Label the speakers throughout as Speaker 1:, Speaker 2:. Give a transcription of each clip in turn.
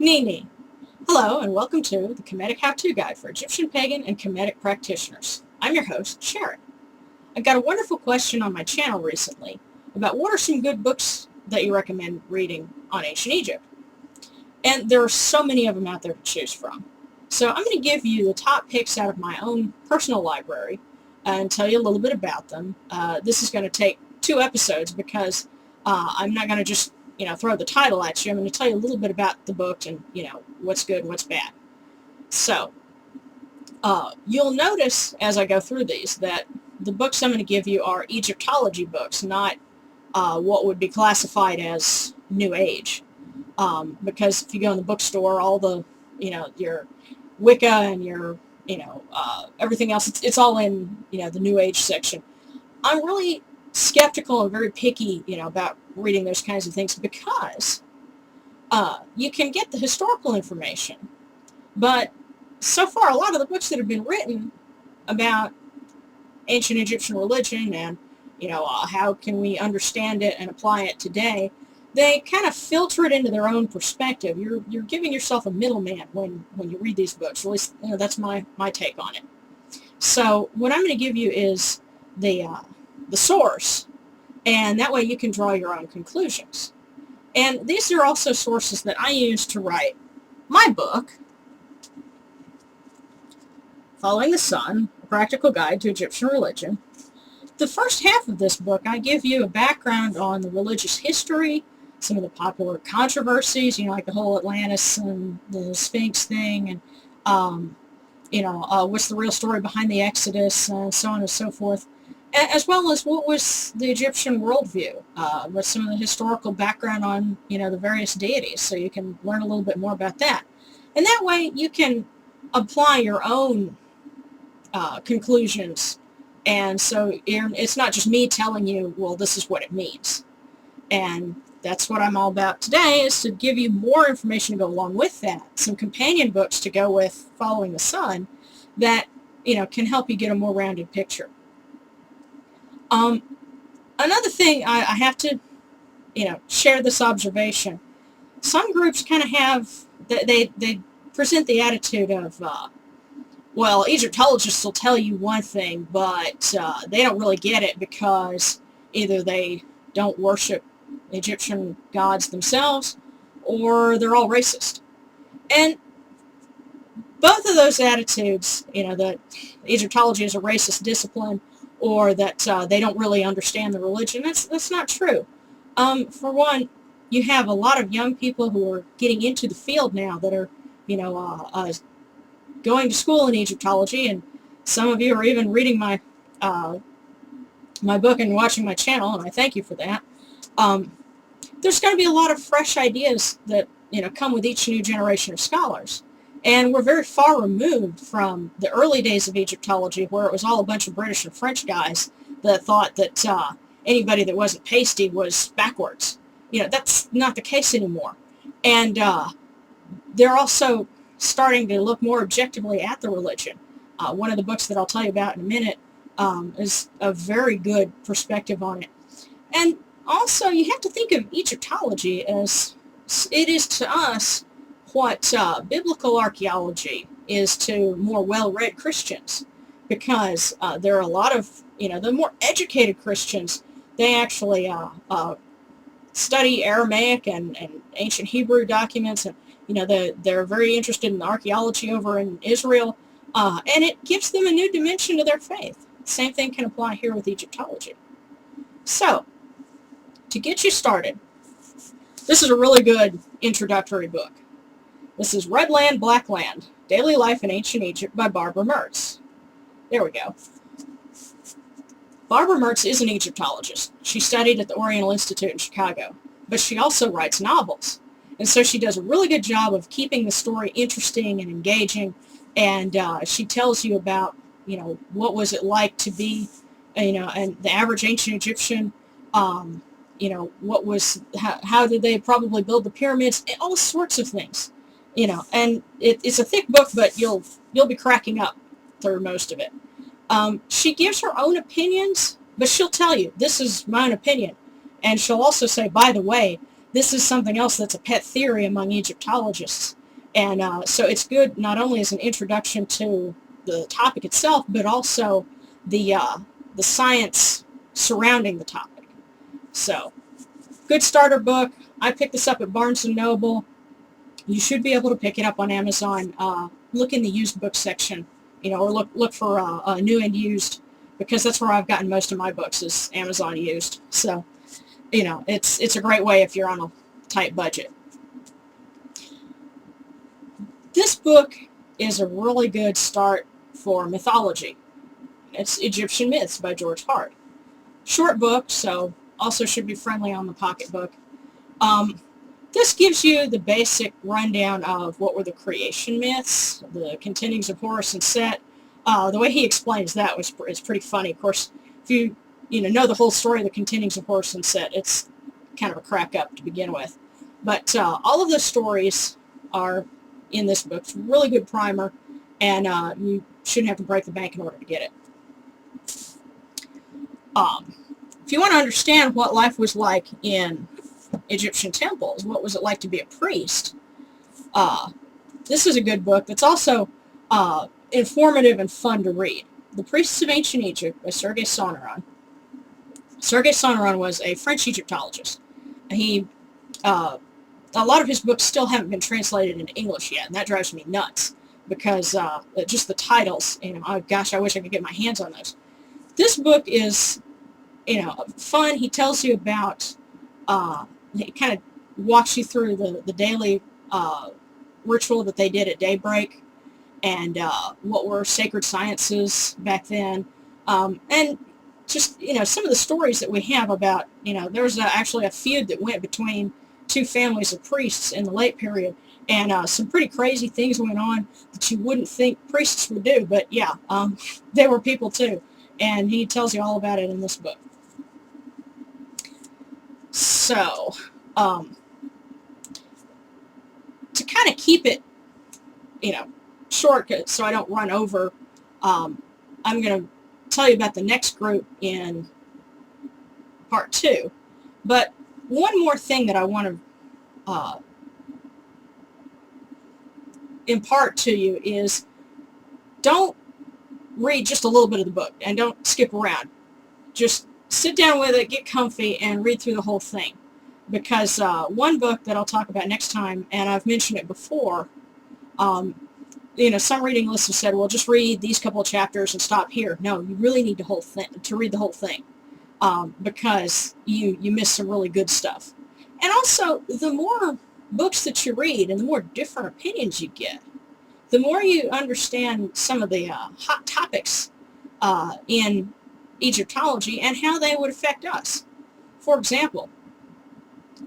Speaker 1: Nini. Hello and welcome to the Kemetic How-To Guide for Egyptian Pagan and Kemetic practitioners. I'm your host, Sharon. I got a wonderful question on my channel recently about what are some good books that you recommend reading on ancient Egypt. And there are so many of them out there to choose from. So I'm going to give you the top picks out of my own personal library and tell you a little bit about them. This is going to take 2 episodes because I'm not going to just throw the title at you. I'm going to tell you a little bit about the book and, what's good and what's bad. So, you'll notice as I go through these that the books I'm going to give you are Egyptology books, not what would be classified as New Age. Because if you go in the bookstore, all the, your Wicca and your, everything else, it's all in, the New Age section. I'm really skeptical and very picky, about reading those kinds of things because you can get the historical information, but so far a lot of the books that have been written about ancient Egyptian religion and how can we understand it and apply it today, they kind of filter it into their own perspective. You're giving yourself a middleman when you read these books. At least that's my take on it. So what I'm going to give you is the source, and that way you can draw your own conclusions. And these are also sources that I use to write my book, Following the Sun, A Practical Guide to Egyptian Religion. The first half of this book, I give you a background on the religious history, some of the popular controversies, like the whole Atlantis and the Sphinx thing, and, what's the real story behind the Exodus, and so on and so forth, as well as what was the Egyptian worldview, what's some of the historical background on, the various deities, so you can learn a little bit more about that. And that way you can apply your own conclusions, and so it's not just me telling you, well, this is what it means. And that's what I'm all about today, is to give you more information to go along with that, some companion books to go with Following the Sun that, can help you get a more rounded picture. Another thing, I have to, share this observation. Some groups kind of have, they present the attitude of, well, Egyptologists will tell you one thing, but they don't really get it because either they don't worship Egyptian gods themselves or they're all racist. And both of those attitudes, that Egyptology is a racist discipline or that they don't really understand the religion, that's not true. For one, you have a lot of young people who are getting into the field now that are, going to school in Egyptology, and some of you are even reading my my book and watching my channel, and I thank you for that. There's going to be a lot of fresh ideas that come with each new generation of scholars, and we're very far removed from the early days of Egyptology, where it was all a bunch of British and French guys that thought that anybody that wasn't pasty was backwards. That's not the case anymore, and they're also starting to look more objectively at the religion. One of the books that I'll tell you about in a minute is a very good perspective on it. And also, you have to think of Egyptology as it is to us what biblical archaeology is to more well-read Christians, because there are a lot of, the more educated Christians, they actually study Aramaic and ancient Hebrew documents, and they're very interested in archaeology over in Israel, and it gives them a new dimension to their faith. Same thing can apply here with Egyptology. So, to get you started, this is a really good introductory book. This is Red Land, Black Land, Daily Life in Ancient Egypt by Barbara Mertz. There we go. Barbara Mertz is an Egyptologist. She studied at the Oriental Institute in Chicago, but she also writes novels. And so she does a really good job of keeping the story interesting and engaging, and she tells you about, what was it like to be, and the average ancient Egyptian, what was, how did they probably build the pyramids, all sorts of things, and it's a thick book, but you'll be cracking up through most of it. She gives her own opinions, but she'll tell you, this is my own opinion, and she'll also say, by the way, this is something else that's a pet theory among Egyptologists. And so it's good not only as an introduction to the topic itself, but also the science surrounding the topic. So, good starter book. I picked this up at Barnes & Noble. You should be able to pick it up on Amazon. Look in the used book section, or look for new and used, because that's where I've gotten most of my books, is Amazon used. So, it's a great way if you're on a tight budget. This book is a really good start for mythology. It's Egyptian Myths by George Hart. Short book, so also should be friendly on the pocketbook. This gives you the basic rundown of what were the creation myths, the contendings of Horus and Set. The way he explains that is pretty funny. Of course, if you know the whole story of the contendings of Horus and Set, it's kind of a crack up to begin with. But all of the stories are in this book. It's a really good primer, and you shouldn't have to break the bank in order to get it. If you want to understand what life was like in Egyptian temples, what was it like to be a priest, this is a good book that's also informative and fun to read. The Priests of Ancient Egypt by Sergei Soneron. Sergei Soneron was a French Egyptologist. A lot of his books still haven't been translated into English yet, and that drives me nuts, because just the titles, oh gosh, I wish I could get my hands on those. This book is, fun. He tells you about, he kind of walks you through the daily ritual that they did at daybreak, and what were sacred sciences back then, and just, some of the stories that we have about, there was actually a feud that went between two families of priests in the late period, and some pretty crazy things went on that you wouldn't think priests would do, but yeah, they were people too, and he tells you all about it in this book. So, to kind of keep it, short, so I don't run over, I'm going to tell you about the next group in part 2, but one more thing that I want to impart to you is, don't read just a little bit of the book and don't skip around. Just sit down with it, get comfy, and read through the whole thing. Because one book that I'll talk about next time, and I've mentioned it before, some reading lists have said, well, just read these couple of chapters and stop here. No, you really need to read the whole thing, because you miss some really good stuff. And also, the more books that you read and the more different opinions you get, the more you understand some of the hot topics in Egyptology and how they would affect us. For example,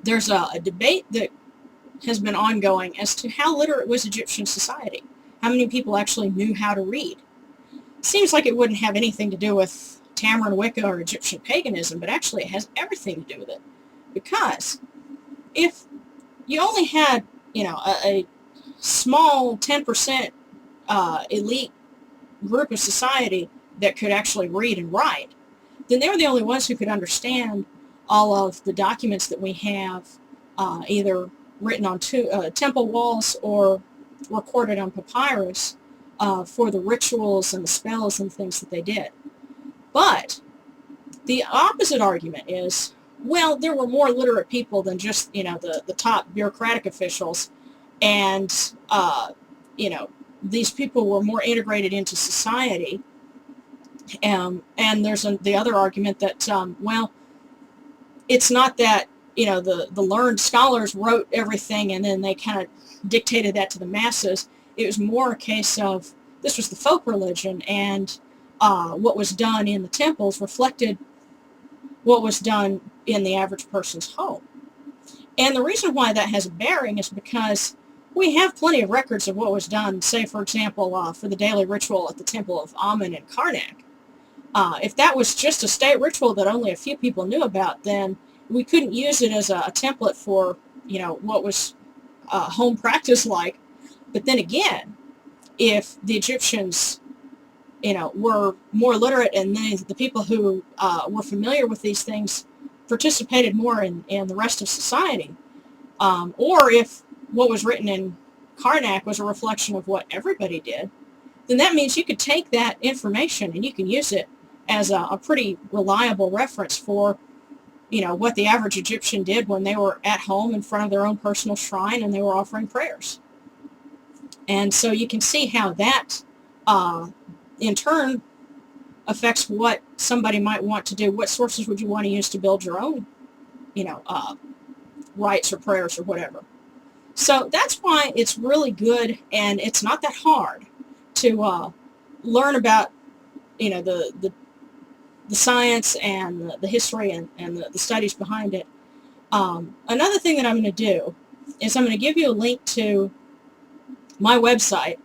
Speaker 1: there's a debate that has been ongoing as to how literate was Egyptian society. How many people actually knew how to read? Seems like it wouldn't have anything to do with Tamarin Wicca or Egyptian paganism, but actually it has everything to do with it. Because if you only had, a small 10% elite group of society that could actually read and write, then they were the only ones who could understand all of the documents that we have, either written on temple walls or recorded on papyrus, for the rituals and the spells and things that they did. But the opposite argument is, well, there were more literate people than just, the top bureaucratic officials, and, these people were more integrated into society. And there's the other argument that, well, it's not that, the learned scholars wrote everything and then they kind of dictated that to the masses. It was more a case of, this was the folk religion, and what was done in the temples reflected what was done in the average person's home. And the reason why that has a bearing is because we have plenty of records of what was done, say, for example, for the daily ritual at the temple of Amun and Karnak. If that was just a state ritual that only a few people knew about, then we couldn't use it as a template for, what was home practice like. But then again, if the Egyptians, were more literate, and the people who were familiar with these things participated more in the rest of society, or if what was written in Karnak was a reflection of what everybody did, then that means you could take that information and you can use it as a pretty reliable reference for, what the average Egyptian did when they were at home in front of their own personal shrine and they were offering prayers. And so you can see how that, in turn, affects what somebody might want to do. What sources would you want to use to build your own, rites or prayers or whatever. So that's why it's really good, and it's not that hard to learn about, the science and the history and the studies behind it. Another thing that I'm going to do is I'm going to give you a link to my website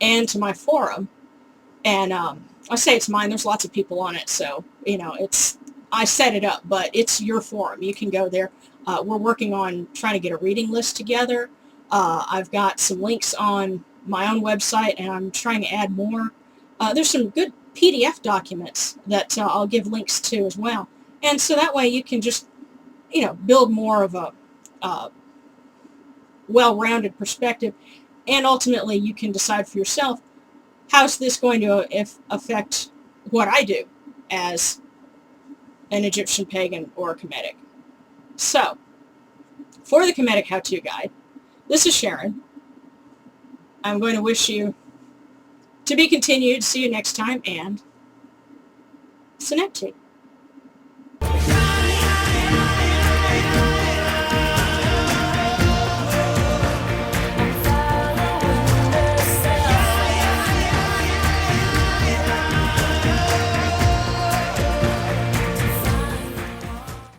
Speaker 1: and to my forum. And I say it's mine. There's lots of people on it, so I set it up, but it's your forum. You can go there. We're working on trying to get a reading list together. I've got some links on my own website, and I'm trying to add more. There's some good PDF documents that I'll give links to as well. And so that way you can just, build more of a well-rounded perspective, and ultimately you can decide for yourself, how's this going to affect what I do as an Egyptian pagan or a Kemetic. So, for the Kemetic How-To Guide, this is Sharon. I'm going to wish you to be continued. See you next time, and Synaptic.